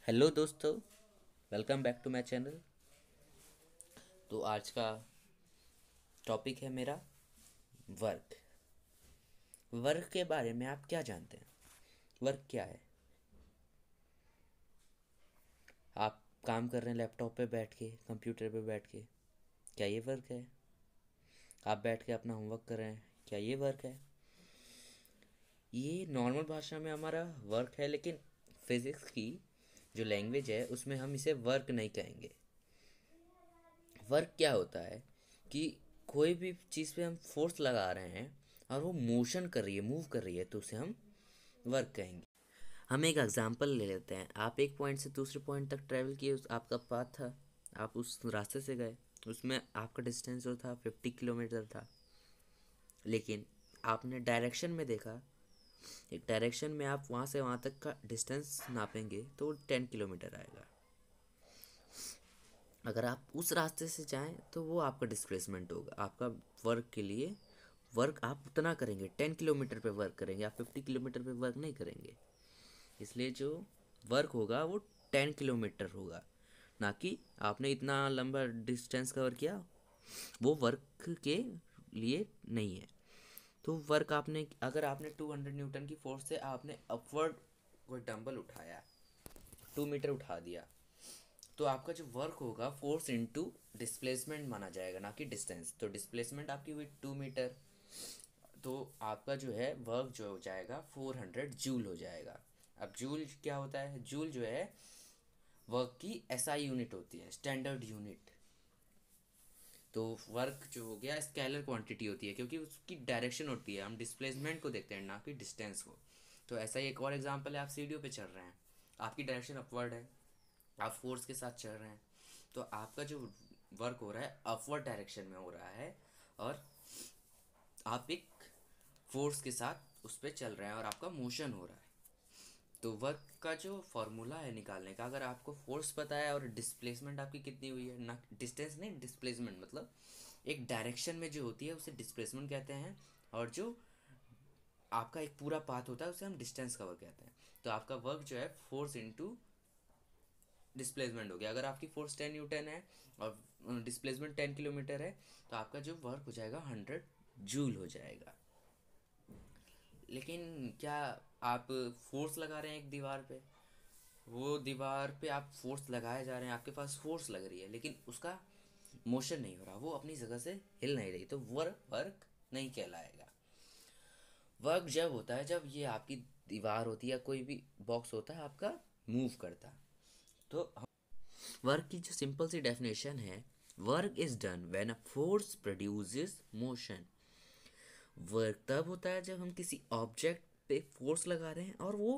Hello दोस्तों, welcome back to my channel. तो आज का टॉपिक है मेरा वर्क। वर्क के बारे में आप क्या जानते हैं? वर्क क्या है? आप काम कर रहे हैं लैपटॉप पे बैठ के, कंप्यूटर पे बैठ के, क्या ये वर्क है? आप बैठ के अपना होमवर्क कर रहे हैं, क्या ये वर्क है? ये नॉर्मल भाषा में हमारा वर्क है, लेकिन फिज़िक्स की जो लैंग्वेज है उसमें हम इसे वर्क नहीं कहेंगे। वर्क क्या होता है कि कोई भी चीज़ पे हम फोर्स लगा रहे हैं और वो मोशन कर रही है, मूव कर रही है, तो उसे हम वर्क कहेंगे। हम एक एग्जांपल ले लेते हैं। आप एक पॉइंट से दूसरे पॉइंट तक ट्रैवल किए, आपका पाथ था, आप उस रास्ते से गए, उसमें आपका डिस्टेंस जो था 50 किलोमीटर था। लेकिन आपने डायरेक्शन में देखा, एक डायरेक्शन में आप वहाँ से वहाँ तक का डिस्टेंस नापेंगे तो 10 किलोमीटर आएगा। अगर आप उस रास्ते से जाएं तो वो आपका डिस्प्लेसमेंट होगा। आपका वर्क के लिए वर्क आप उतना करेंगे, 10 किलोमीटर पे वर्क करेंगे, आप 50 किलोमीटर पे वर्क नहीं करेंगे। इसलिए जो वर्क होगा वो 10 किलोमीटर होगा, ना कि आपने इतना लंबा डिस्टेंस कवर किया, वो वर्क के लिए नहीं है। तो वर्क आपने, अगर आपने 200 न्यूटन की फोर्स से आपने अपवर्ड कोई डंबल उठाया, 2 मीटर उठा दिया, तो आपका जो वर्क होगा फोर्स इनटू डिस्प्लेसमेंट माना जाएगा, ना कि डिस्टेंस। तो डिस्प्लेसमेंट आपकी हुई 2 मीटर, तो आपका जो है वर्क जो हो जाएगा 400 जूल हो जाएगा। अब जूल क्या होता है? जूल जो है वर्क की एसआई यूनिट होती है, स्टैंडर्ड यूनिट। तो वर्क जो हो गया स्केलर क्वांटिटी होती है, क्योंकि उसकी डायरेक्शन होती है, हम डिस्प्लेसमेंट को देखते हैं ना कि डिस्टेंस को। तो ऐसा ही एक और एग्जांपल है, आप सीढ़ियों पे चल रहे हैं, आपकी डायरेक्शन अपवर्ड है, आप फोर्स के साथ चल रहे हैं, तो आपका जो वर्क हो रहा है अपवर्ड डायरेक्शन में हो रहा है, और आप एक फोर्स के साथ उस पर चल रहे हैं और आपका मोशन हो रहा है। तो वर्क का जो फॉर्मूला है निकालने का, अगर आपको फोर्स पता है और डिस्प्लेसमेंट आपकी कितनी हुई है, ना डिस्टेंस नहीं, डिस्प्लेसमेंट मतलब एक डायरेक्शन में जो होती है उसे डिस्प्लेसमेंट कहते हैं, और जो आपका एक पूरा पाथ होता है उसे हम डिस्टेंस कवर कहते हैं। तो आपका वर्क जो है फोर्स इनटू डिस्प्लेसमेंट हो गया। अगर आपकी फोर्स 10 न्यूटन है और डिस्प्लेसमेंट 10 किलोमीटर है, तो आपका जो वर्क हो जाएगा 100 जूल हो जाएगा। लेकिन क्या आप फोर्स लगा रहे हैं एक दीवार पे, वो दीवार पे आप फोर्स लगाए जा रहे हैं, आपके पास फोर्स लग रही है, लेकिन उसका मोशन नहीं हो रहा, वो अपनी जगह से हिल नहीं रही, तो वर्क वर्क नहीं कहलाएगा। वर्क जब होता है जब ये आपकी दीवार होती है, कोई भी बॉक्स होता है आपका मूव करता है। तो वर्क की जो सिंपल सी डेफिनेशन है, work is done when a force produces motion. Work तब होता है जब हम किसी ऑब्जेक्ट पे फोर्स लगा रहे हैं और वो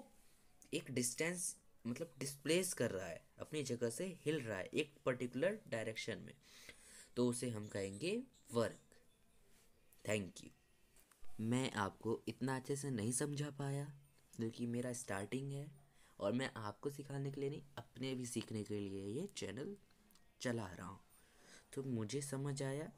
एक डिस्टेंस, मतलब डिस्प्लेस कर रहा है, अपनी जगह से हिल रहा है एक पर्टिकुलर डायरेक्शन में, तो उसे हम कहेंगे वर्क। Thank you. मैं आपको इतना अच्छे से नहीं समझा पाया क्योंकि मेरा स्टार्टिंग है, और मैं आपको सिखाने के लिए नहीं, अपने भी सीखने के लिए ये चैनल चला रहा हूँ। तो मुझे समझ आया